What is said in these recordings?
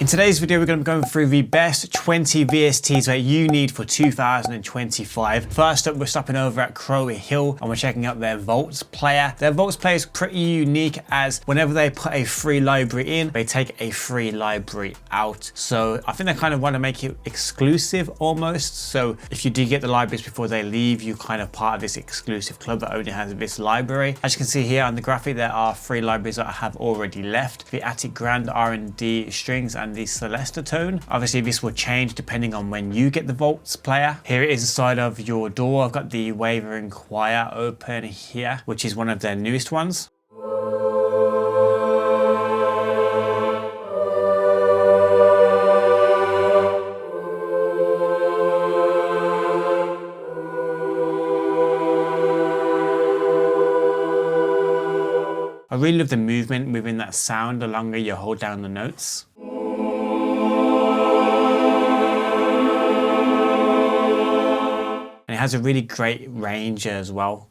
In today's video, we're going to be going through the best 20 VSTs that you need for 2025. First up, we're stopping over at Crow Hill and we're checking out their Vaults player. Their Vaults player is pretty unique as whenever they put a free library in, they take a free library out. So I think they kind of want to make it exclusive almost. So if you do get the libraries before they leave, you're kind of part of this exclusive club that only has this library. As you can see here on the graphic, there are 3 libraries that have already left. The Attic Grand R&D strings and the Celesta tone. Obviously this will change depending on when you get the Vaults player. Here it is inside of your door. I've got the Wavering Choir open here, which is one of their newest ones. I really love the movement within that sound the longer you hold down the notes. And it has a really great range as well.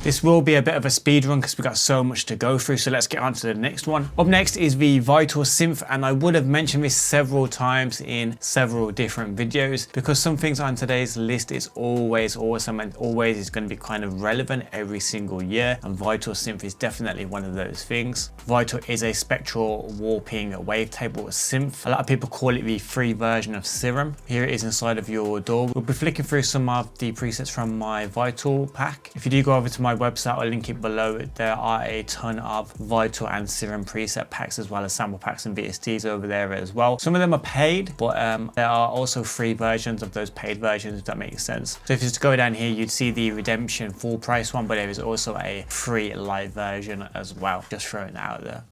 This will be a bit of a speed run because we've got so much to go through, so let's get on to the next one. Up next is the Vital Synth, and I would have mentioned this several times in several different videos because some things on today's list is always awesome and always is going to be kind of relevant every single year, and Vital Synth is definitely one of those things. Vital is a spectral warping wavetable synth. A lot of people call it the free version of Serum. Here it is inside of your door. We'll be flicking through some of the presets from my Vital pack. If you do go over to my website, I'll link it below. There are a ton of Vital and Serum preset packs as well as sample packs and VSTs over there as well. Some of them are paid, but there are also free versions of those paid versions, if that makes sense. So if you just go down here, you'd see the Redemption full price one, but there is also a free live version as well. Just throwing that out there.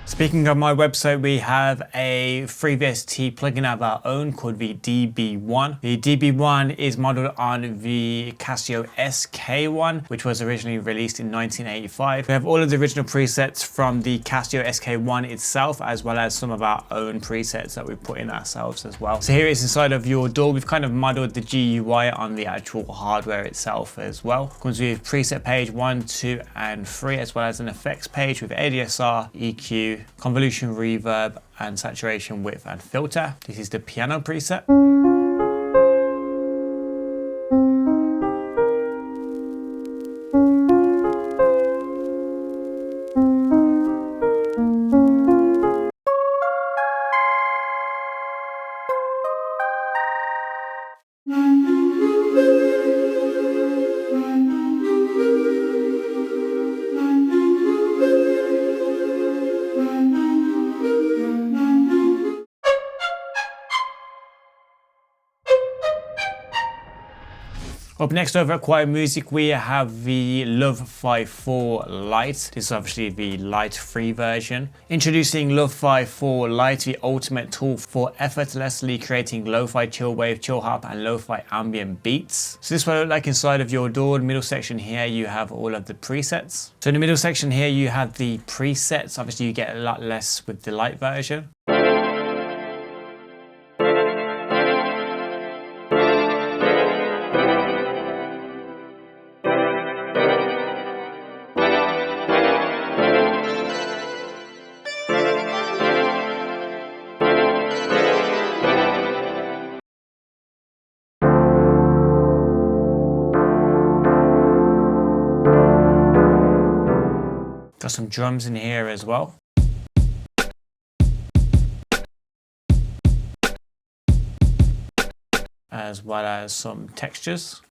Speaking of my website, we have a free VST plugin of our own called the DB1. The DB1 is modeled on the Casio SK1, which was originally released in 1985. We have all of the original presets from the Casio SK1 itself, as well as some of our own presets that we put in ourselves as well. So here it is inside of your door. We've kind of modeled the GUI on the actual hardware itself as well. Comes with preset page 1, 2, and 3, as well as an effects page with ADSR, EQ, convolution, reverb, and saturation, width, and filter. This is the piano preset. Up next over at Quiet Music, we have the Love 54 Lite. This is obviously the Lite free version. Introducing Love 54 Lite, the ultimate tool for effortlessly creating lo-fi chill wave, chill hop, and lo-fi ambient beats. So this is what it looks like inside of your door. In the middle section here, you have all of the presets. So in the middle section here, you have the presets. Obviously, you get a lot less with the Lite version. Got some drums in here as well. As well as some textures.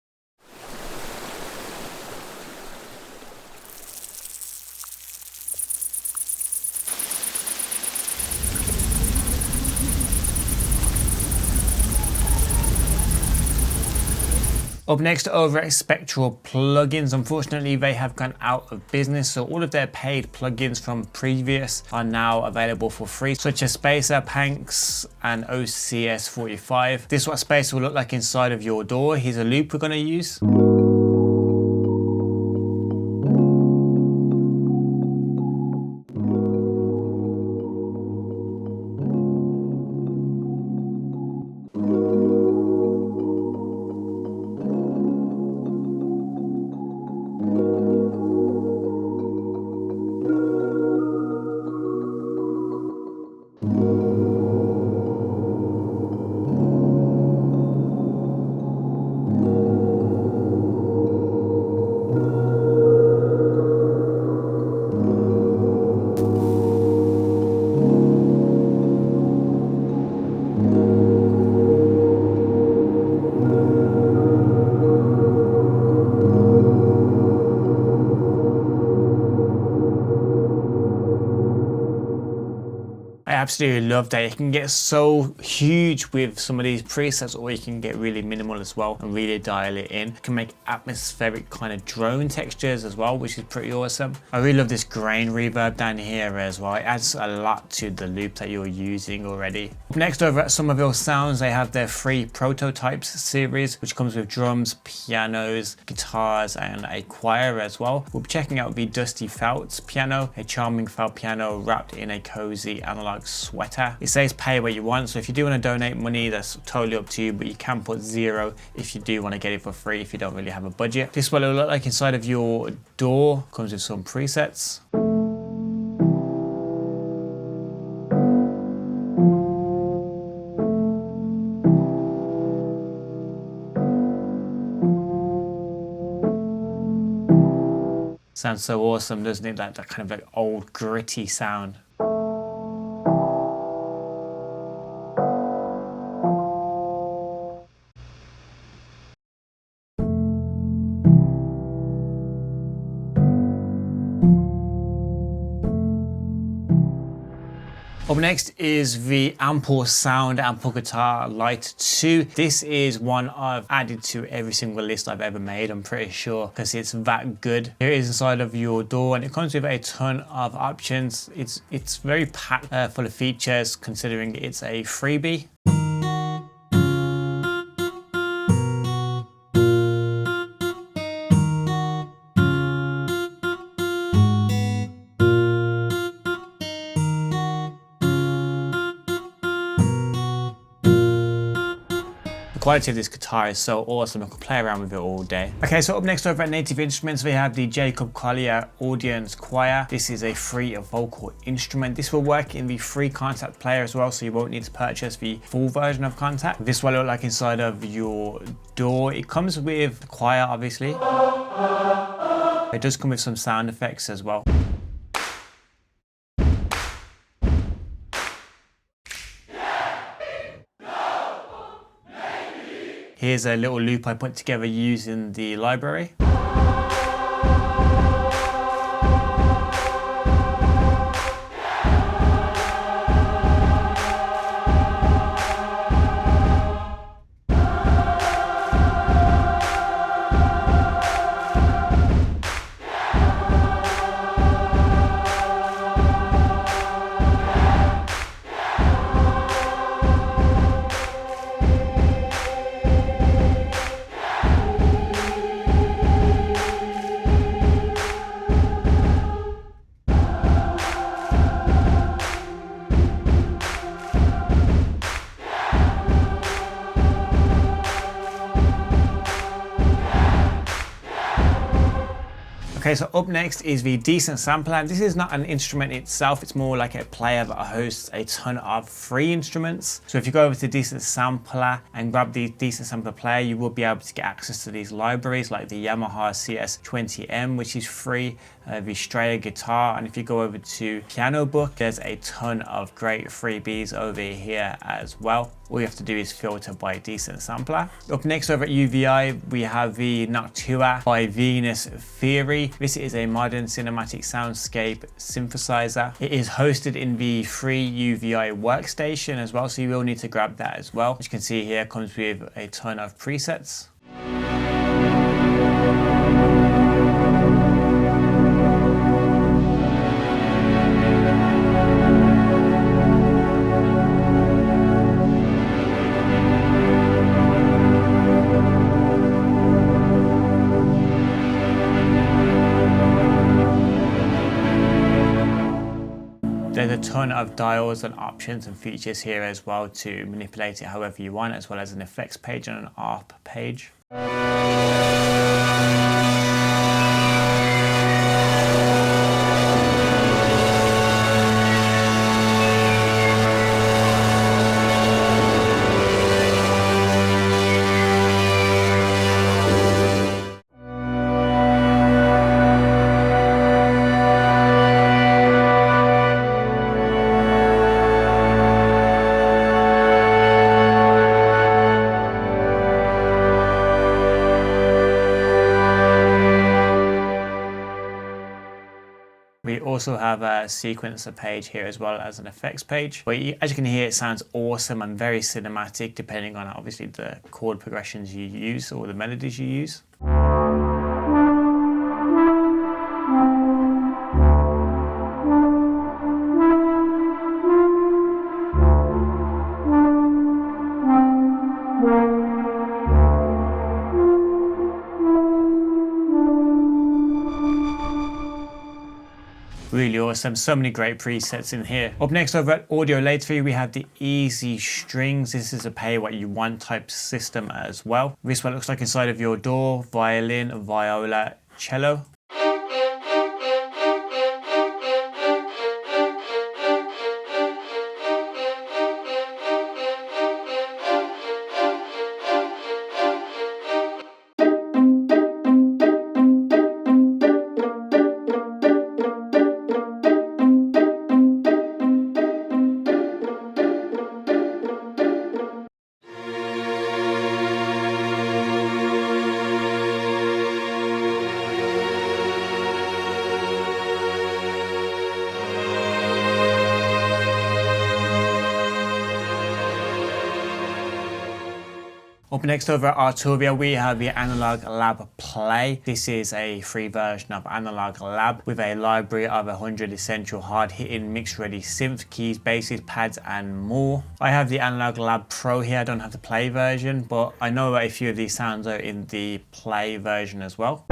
Up next, over at Spectral Plugins, unfortunately they have gone out of business, so all of their paid plugins from previous are now available for free, such as Spacer, Panks and OCS 45. This is what Spacer will look like inside of your door. Here's a loop we're going to use. I absolutely love that. You can get so huge with some of these presets, or you can get really minimal as well and really dial it in. You can make atmospheric kind of drone textures as well, which is pretty awesome. I really love this grain reverb down here as well. It adds a lot to the loop that you're using already. Next, over at Somerville Sounds, they have their free prototypes series, which comes with drums, pianos, guitars, and a choir as well. We'll be checking out the Dusty Felt's piano, a charming felt piano wrapped in a cozy analog sweater. It says pay what you want, so if you do want to donate money, that's totally up to you, but you can put 0 if you do want to get it for free if you don't really have a budget. This is what it will look like inside of your door. Comes with some presets. Sounds so awesome, doesn't it? That kind of like old gritty sound. Up next is the Ample Sound Ample Guitar Lite 2. This is one I've added to every single list I've ever made, I'm pretty sure, because it's that good. Here it is inside of your door, and it comes with a ton of options. It's very packed full of features, considering it's a freebie. The quality of this guitar is so awesome, I could play around with it all day. Okay, so up next over at Native Instruments, we have the Jacob Collier Audience Choir. This is a free vocal instrument. This will work in the free Kontakt player as well, so you won't need to purchase the full version of Kontakt. This will look like inside of your door. It comes with the choir, obviously. It does come with some sound effects as well. Here's a little loop I put together using the library. Okay, so up next is the Decent Sampler. This is not an instrument itself, it's more like a player that hosts a ton of free instruments. So if you go over to Decent Sampler and grab the Decent Sampler player, you will be able to get access to these libraries like the Yamaha CS20M, which is free, the Straya guitar, and if you go over to Piano Book, there's a ton of great freebies over here as well. All you have to do is filter by Decent Sampler. Up next over at UVI, we have the Noctua by Venus Theory. This is a modern cinematic soundscape synthesizer. It is hosted in the free UVI workstation as well, so you will need to grab that as well. As you can see here, it comes with a ton of presets. a ton of dials and options and features here as well to manipulate it however you want, as well as an effects page and an ARP page. We also have a sequencer page here as well as an effects page. But as you can hear, it sounds awesome and very cinematic depending on obviously the chord progressions you use or the melodies you use. Really awesome, so many great presets in here. Up next over at Audio Latency, we have the Easy Strings. This is a pay what you want type system as well. This one looks like inside of your door, violin, viola, cello. Up next over at Arturia, we have the Analog Lab Play. This is a free version of Analog Lab with a library of 100 essential hard-hitting mix-ready synth, keys, basses, pads and more. I have the Analog Lab Pro here. I don't have the Play version, but I know that a few of these sounds are in the Play version as well.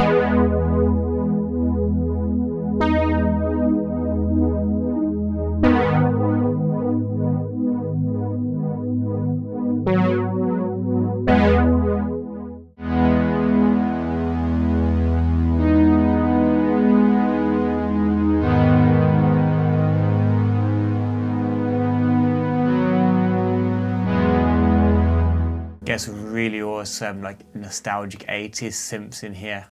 Gets really awesome, like nostalgic 80s synths in here.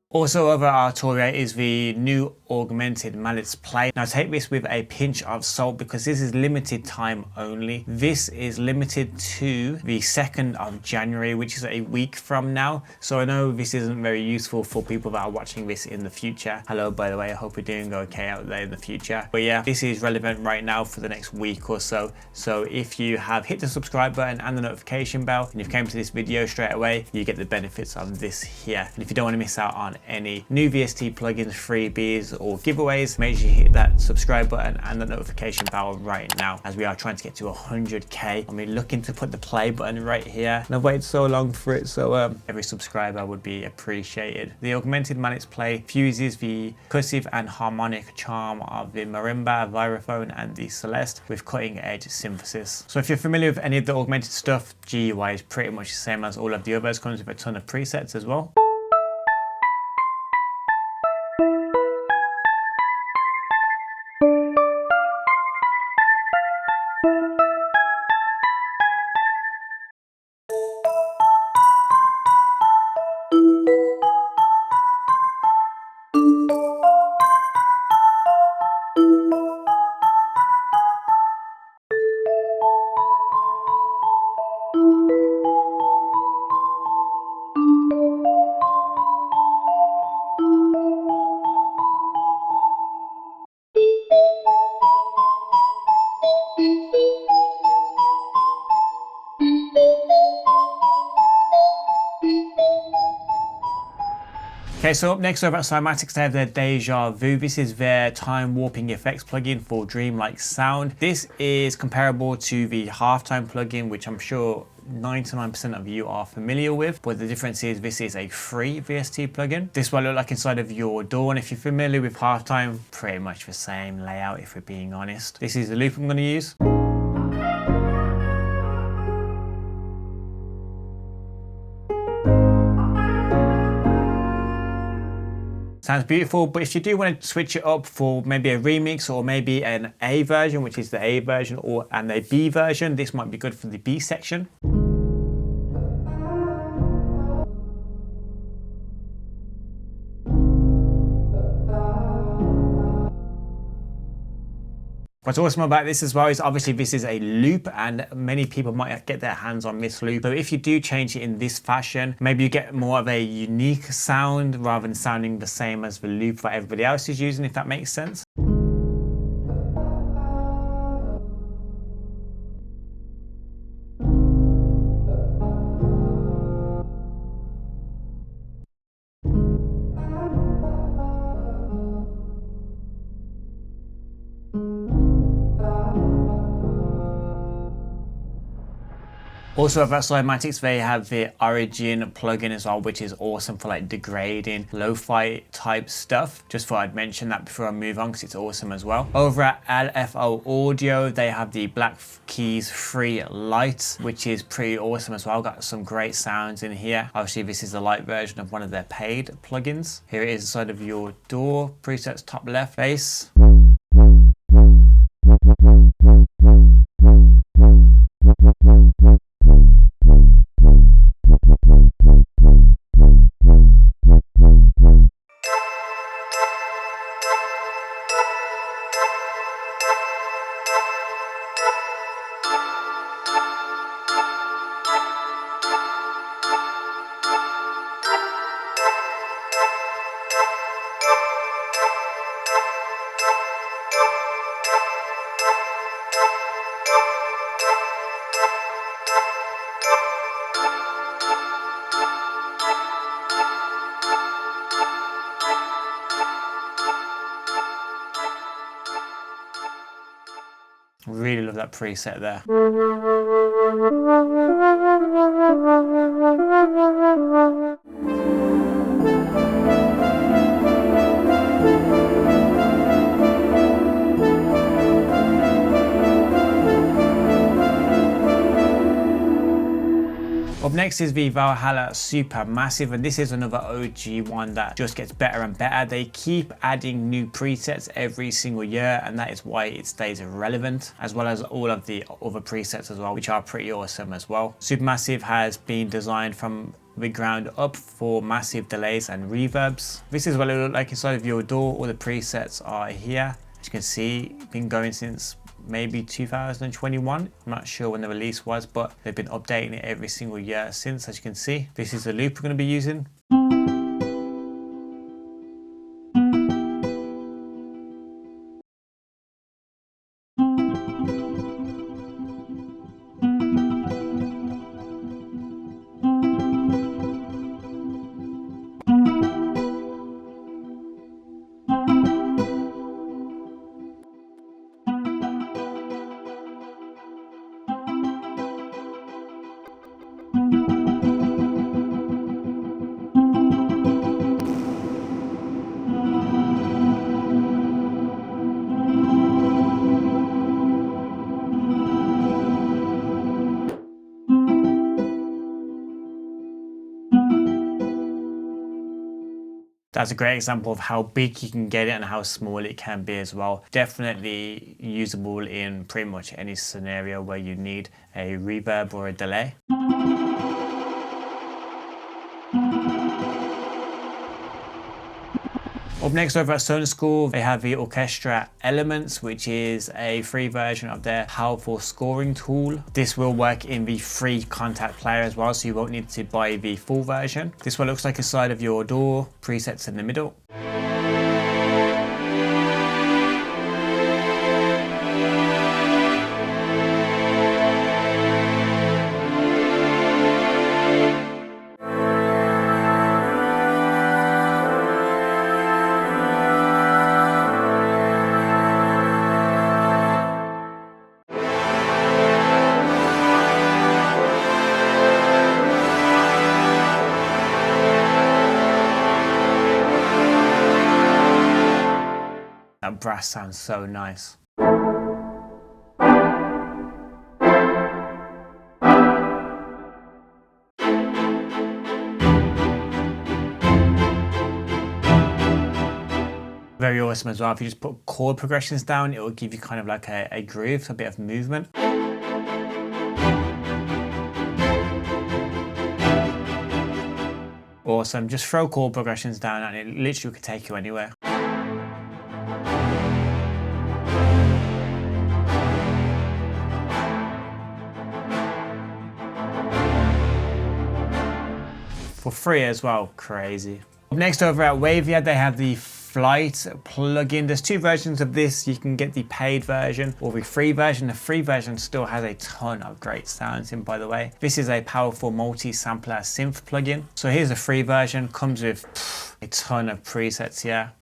Also over at Arturia is the new augmented mallets play. Now take this with a pinch of salt because this is limited time only. This is limited to the 2nd of January, which is a week from now. So I know this isn't very useful for people that are watching this in the future. Hello, by the way, I hope you're doing okay out there in the future. But yeah, this is relevant right now for the next week or so. So if you have hit the subscribe button and the notification bell, and you've came to this video straight away, you get the benefits of this here. And if you don't want to miss out on any new VST plugins, freebies or giveaways, make sure you hit that subscribe button and the notification bell right now, as we are trying to get to 100k. I'm looking to put the play button right here and I've waited so long for it, so every subscriber would be appreciated. The augmented mallets play fuses the percussive and harmonic charm of the marimba, vibraphone and the celeste with cutting edge synthesis. So if you're familiar with any of the augmented stuff, GUI is pretty much the same as all of the others, comes with a ton of presets as well. Okay, so up next over at Cymatics, they have their Deja Vu. This is their time warping effects plugin for dreamlike sound. This is comparable to the halftime plugin, which I'm sure 99% of you are familiar with, but the difference is this is a free VST plugin. This will look like inside of your DAW, and if you're familiar with halftime, pretty much the same layout if we're being honest. This is the loop I'm going to use. Sounds beautiful, but if you do want to switch it up for maybe a remix or maybe an A version, which is the A version, and a B version, this might be good for the B section. What's awesome about this as well is obviously this is a loop and many people might get their hands on this loop. So if you do change it in this fashion, maybe you get more of a unique sound rather than sounding the same as the loop that everybody else is using, if that makes sense. Also at Cymatics, they have the Origin plugin as well, which is awesome for like degrading lo-fi type stuff. Just thought I'd mention that before I move on because it's awesome as well. Over at LFO Audio, they have the Black Keys Free Light, which is pretty awesome as well. Got some great sounds in here. Obviously this is the light version of one of their paid plugins. Here it is inside of your DAW, presets top left, bass. Really love that preset there. Up next is the Valhalla Supermassive, and this is another OG one that just gets better and better. They keep adding new presets every single year, and that is why it stays relevant, as well as all of the other presets as well, which are pretty awesome as well. Supermassive has been designed from the ground up for massive delays and reverbs. This is what it looks like inside of your DAW. All the presets are here. As you can see, been going since maybe 2021. I'm not sure when the release was, but they've been updating it every single year since. As you can see, this is the loop we're going to be using. That's a great example of how big you can get it and how small it can be as well. Definitely usable in pretty much any scenario where you need a reverb or a delay. Up next over at Sonar School, they have the Orchestra Elements, which is a free version of their powerful scoring tool. This will work in the free Kontakt player as well, so you won't need to buy the full version. This one looks like a side of your DAW, presets in the middle. That brass sounds so nice. Very awesome as well. If you just put chord progressions down, it will give you kind of like a groove, a bit of movement. Awesome. Just throw chord progressions down and it literally could take you anywhere. For free as well. Crazy. Up next, over at Wavia, they have the Flight plugin. There's two versions of this. You can get the paid version or the free version. The free version still has a ton of great sounds in, by the way. This is a powerful multi-sampler synth plugin. So here's the free version. Comes with a ton of presets here.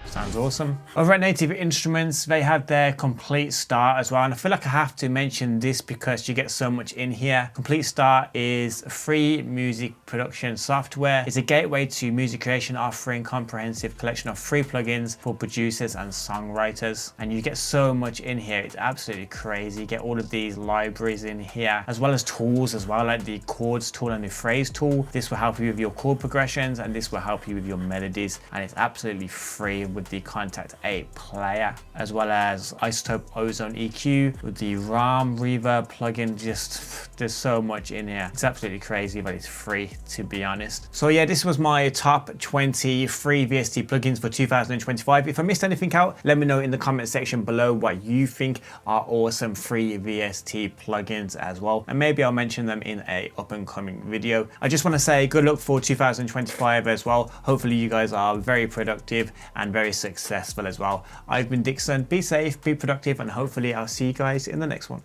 Sounds awesome. Over at Native Instruments, they have their Komplete Start as well. And I feel like I have to mention this because you get so much in here. Komplete Start is free music production software. It's a gateway to music creation, offering comprehensive collection of free plugins for producers and songwriters. And you get so much in here. It's absolutely crazy. You get all of these libraries in here, as well as tools as well, like the chords tool and the phrase tool. This will help you with your chord progressions and this will help you with your melodies. And it's absolutely free with the Kontakt 8 player, as well as Isotope Ozone EQ with the RAM reverb plugin. Just there's so much in here. It's absolutely crazy, but it's free, to be honest. So yeah, this was my top 20 free VST plugins for 2025. If I missed anything out, let me know in the comment section below what you think are awesome free VST plugins as well, and maybe I'll mention them in a up and coming video. I just want to say good luck for 2025 as well. Hopefully you guys are very productive and very successful as well. I've been Dixon. Be safe, be productive, and hopefully I'll see you guys in the next one.